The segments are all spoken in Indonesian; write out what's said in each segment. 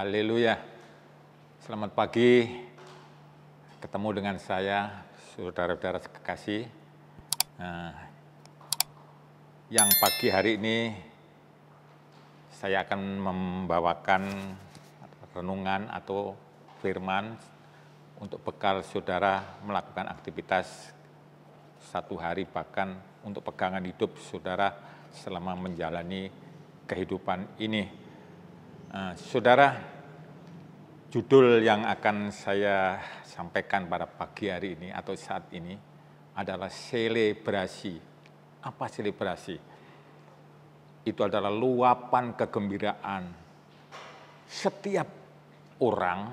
Haleluya. Selamat pagi. Ketemu dengan saya, saudara-saudara sekasih. Yang pagi hari ini saya akan membawakan renungan atau firman untuk bekal saudara melakukan aktivitas satu hari, bahkan untuk pegangan hidup saudara selama menjalani kehidupan ini. Saudara, judul yang akan saya sampaikan pada pagi hari ini atau saat ini adalah selebrasi. Apa selebrasi? Itu adalah luapan kegembiraan. Setiap orang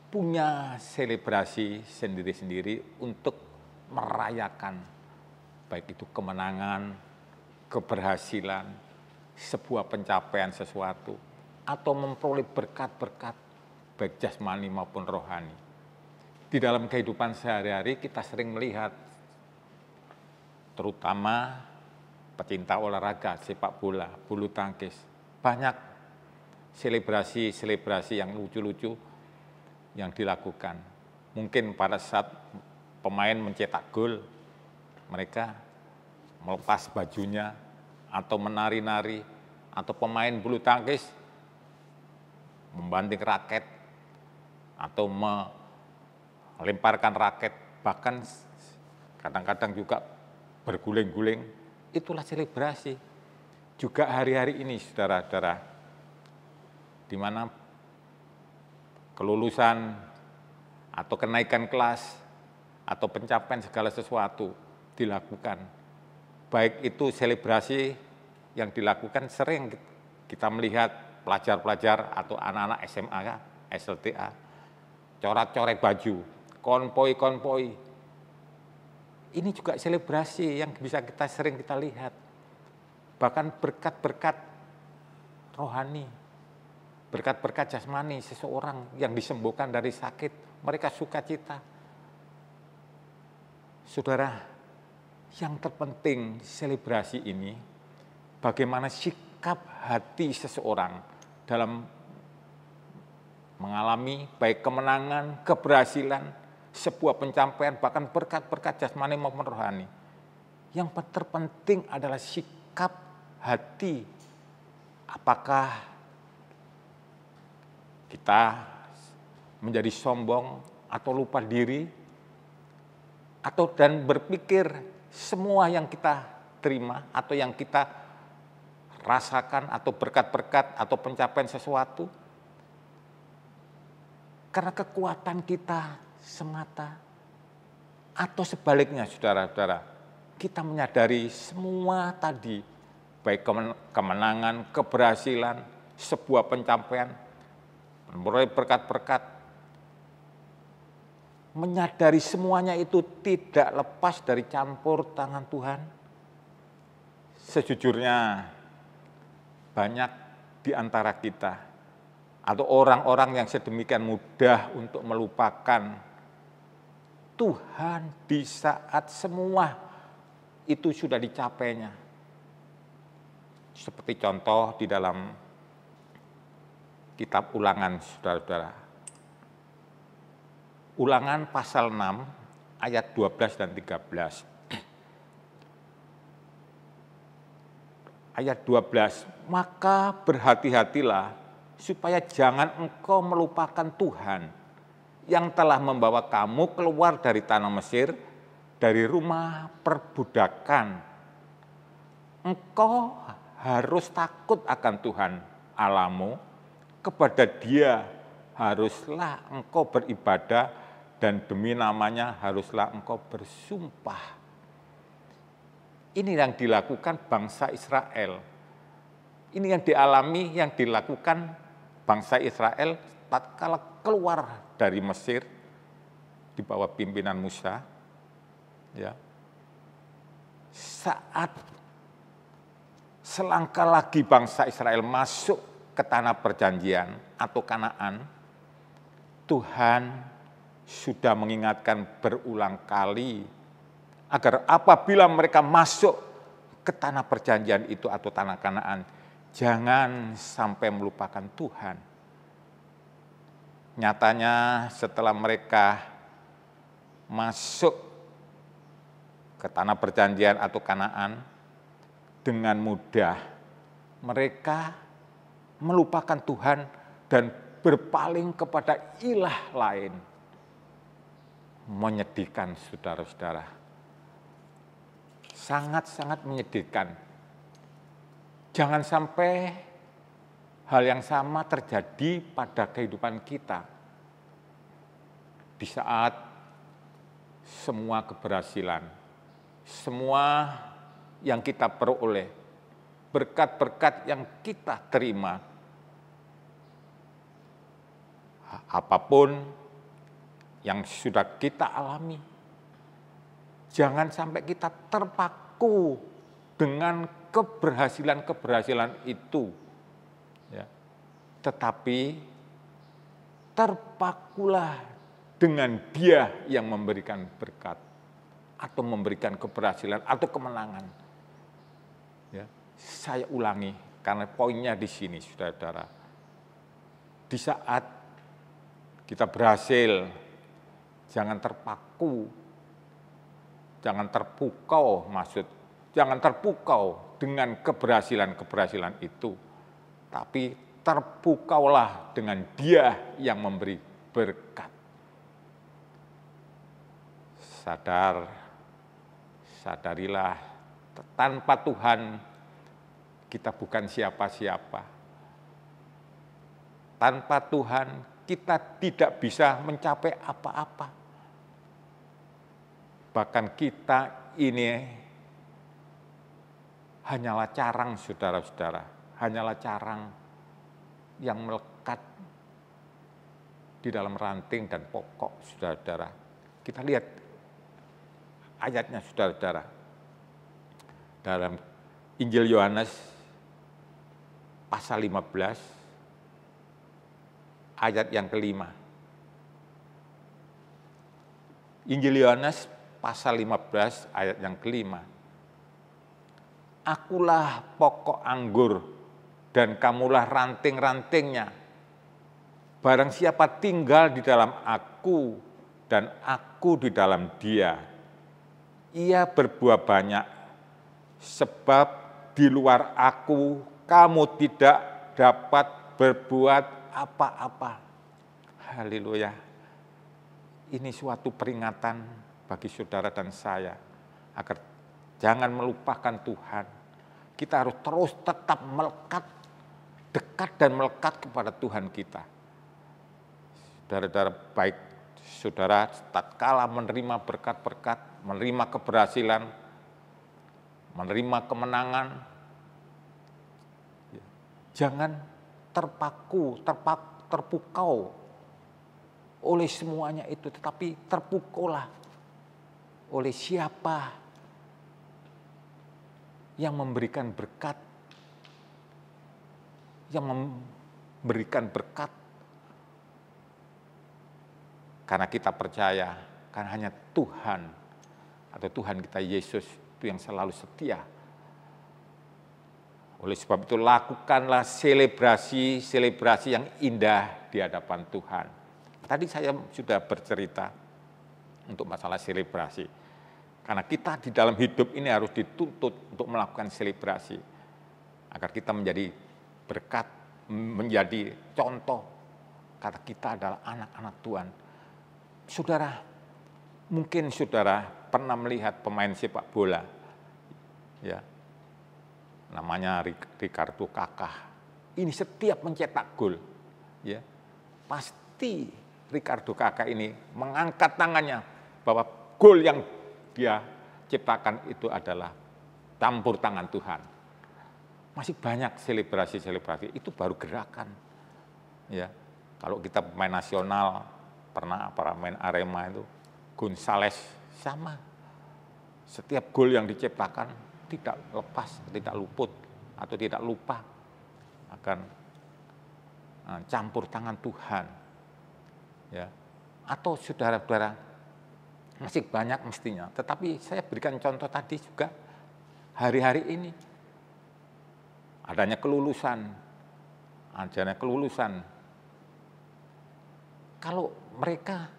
punya selebrasi sendiri-sendiri untuk merayakan, baik itu kemenangan, keberhasilan, sebuah pencapaian sesuatu, atau memperoleh berkat-berkat, baik jasmani maupun rohani. Di dalam kehidupan sehari-hari kita sering melihat, terutama pecinta olahraga, sepak bola, bulu tangkis, banyak selebrasi yang lucu-lucu yang dilakukan. Mungkin pada saat pemain mencetak gol, mereka melepas bajunya, atau menari-nari, atau pemain bulu tangkis membanting raket, atau melemparkan raket, bahkan kadang-kadang juga berguling-guling. Itulah selebrasi. Juga hari-hari ini, saudara-saudara, di mana kelulusan atau kenaikan kelas atau pencapaian segala sesuatu dilakukan. Baik itu selebrasi yang dilakukan, sering kita melihat pelajar-pelajar atau anak-anak SMA, SLTA, coret-coret baju, konvoi. Ini juga selebrasi yang bisa sering kita lihat. Bahkan berkat-berkat rohani, berkat-berkat jasmani seseorang yang disembuhkan dari sakit, mereka sukacita. Saudara, yang terpenting selebrasi ini, bagaimana sikap hati seseorang dalam mengalami baik kemenangan, keberhasilan, sebuah pencapaian, bahkan berkat-berkat jasmani maupun rohani. Yang terpenting adalah sikap hati. Apakah kita menjadi sombong atau lupa diri, atau dan berpikir semua yang kita terima atau yang kita rasakan atau berkat-berkat atau pencapaian sesuatu karena kekuatan kita semata, atau sebaliknya, saudara-saudara, kita menyadari semua tadi, baik kemenangan, keberhasilan, sebuah pencapaian, memperoleh berkat-berkat, menyadari semuanya itu tidak lepas dari campur tangan Tuhan. Sejujurnya banyak di antara kita atau orang-orang yang sedemikian mudah untuk melupakan Tuhan di saat semua itu sudah dicapainya. Seperti contoh di dalam kitab Ulangan, saudara-saudara. Ulangan pasal 6 ayat 12 dan 13. Ayat 12, maka berhati-hatilah supaya jangan engkau melupakan Tuhan yang telah membawa kamu keluar dari tanah Mesir, dari rumah perbudakan. Engkau harus takut akan Tuhan Allahmu, kepada Dia haruslah engkau beribadah, dan demi namanya haruslah engkau bersumpah. Ini yang dilakukan bangsa Israel. Ini yang dialami, yang dilakukan bangsa Israel tatkala keluar dari Mesir di bawah pimpinan Musa. Ya. Saat selangkah lagi bangsa Israel masuk ke tanah perjanjian atau Kanaan, Tuhan sudah mengingatkan berulang kali agar apabila mereka masuk ke tanah perjanjian itu atau tanah Kanaan, jangan sampai melupakan Tuhan. Nyatanya setelah mereka masuk ke tanah perjanjian atau Kanaan, dengan mudah mereka melupakan Tuhan dan berpaling kepada ilah lain. Menyedihkan saudara-saudara. Sangat-sangat menyedihkan. Jangan sampai hal yang sama terjadi pada kehidupan kita. Di saat semua keberhasilan, semua yang kita peroleh, berkat-berkat yang kita terima, apapun yang sudah kita alami, jangan sampai kita terpaku dengan keberhasilan-keberhasilan itu. Ya. Tetapi terpakulah dengan Dia yang memberikan berkat atau memberikan keberhasilan atau kemenangan. Ya. Saya ulangi karena poinnya di sini, saudara-saudara. Di saat kita berhasil, jangan terpaku, jangan terpukau jangan terpukau dengan keberhasilan-keberhasilan itu. Tapi terpukaulah dengan Dia yang memberi berkat. Sadarilah, tanpa Tuhan kita bukan siapa-siapa. Tanpa Tuhan kita tidak bisa mencapai apa-apa. Bahkan kita ini hanyalah carang, saudara-saudara. Hanyalah carang yang melekat di dalam ranting dan pokok, saudara-saudara. Kita lihat ayatnya, saudara-saudara. Dalam Injil Yohanes pasal 15, ayat yang kelima. Injil Yohanes pasal 15, ayat yang kelima. Akulah pokok anggur dan kamulah ranting-rantingnya. Barang siapa tinggal di dalam aku dan aku di dalam dia, ia berbuah banyak, sebab di luar aku kamu tidak dapat berbuat apa-apa. Haleluya. Ini suatu peringatan bagi saudara dan saya, agar jangan melupakan Tuhan. Kita harus terus tetap melekat, dekat dan melekat kepada Tuhan kita. Saudara-saudara, baik saudara tatkala menerima berkat-berkat, menerima keberhasilan, menerima kemenangan, jangan terpukau oleh semuanya itu, tetapi terpukaulah oleh siapa yang memberikan berkat, karena kita percaya, karena hanya Tuhan atau Tuhan kita Yesus itu yang selalu setia. Oleh sebab itu lakukanlah selebrasi yang indah di hadapan Tuhan. Tadi saya sudah bercerita untuk masalah selebrasi. Karena kita di dalam hidup ini harus dituntut untuk melakukan selebrasi. Agar kita menjadi berkat, menjadi contoh. Karena kita adalah anak-anak Tuhan. Saudara, mungkin saudara pernah melihat pemain sepak bola. Ya, namanya Ricardo Kakak. Ini setiap mencetak gol. Ya, pasti Ricardo Kakak ini mengangkat tangannya bahwa gol yang dia ciptakan itu adalah campur tangan Tuhan. Masih banyak selebrasi-selebrasi, itu baru gerakan. Ya, kalau kita pemain nasional, pernah main Arema itu, Gonzales sama. Setiap gol yang diciptakan tidak lepas, tidak luput, atau tidak lupa akan campur tangan Tuhan. Ya, atau saudara-saudara, masih banyak mestinya, tetapi saya berikan contoh tadi juga hari-hari ini. Adanya kelulusan Kalau mereka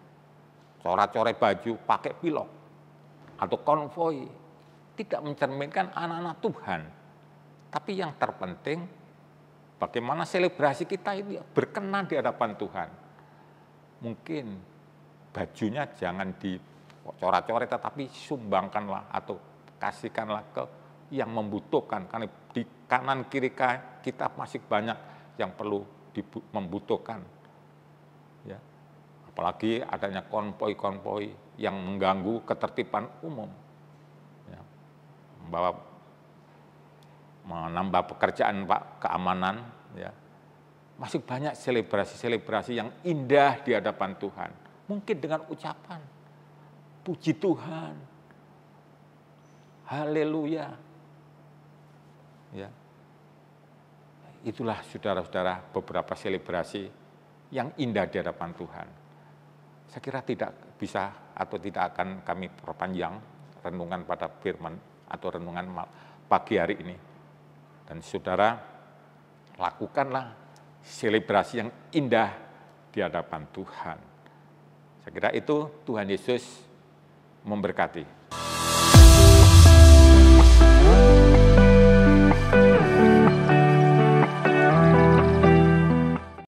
coret-coret baju, pakai pilok, atau konvoi, tidak mencerminkan anak-anak Tuhan. Tapi yang terpenting, bagaimana selebrasi kita ini berkenan di hadapan Tuhan. Mungkin bajunya jangan dicoret-coret, tetapi sumbangkanlah atau kasihkanlah ke yang membutuhkan. Karena di kanan kiri kita masih banyak yang perlu membutuhkan. Ya. Apalagi adanya konvoi-konvoi yang mengganggu ketertiban umum. Ya. Menambah pekerjaan Pak, keamanan. Ya. Masih banyak selebrasi-selebrasi yang indah di hadapan Tuhan. Mungkin dengan ucapan, puji Tuhan, haleluya. Ya. Itulah saudara-saudara beberapa selebrasi yang indah di hadapan Tuhan. Saya kira tidak bisa atau tidak akan kami perpanjang renungan pada firman atau renungan pagi hari ini. Dan saudara, lakukanlah selebrasi yang indah di hadapan Tuhan. Saya kira itu Tuhan Yesus memberkati.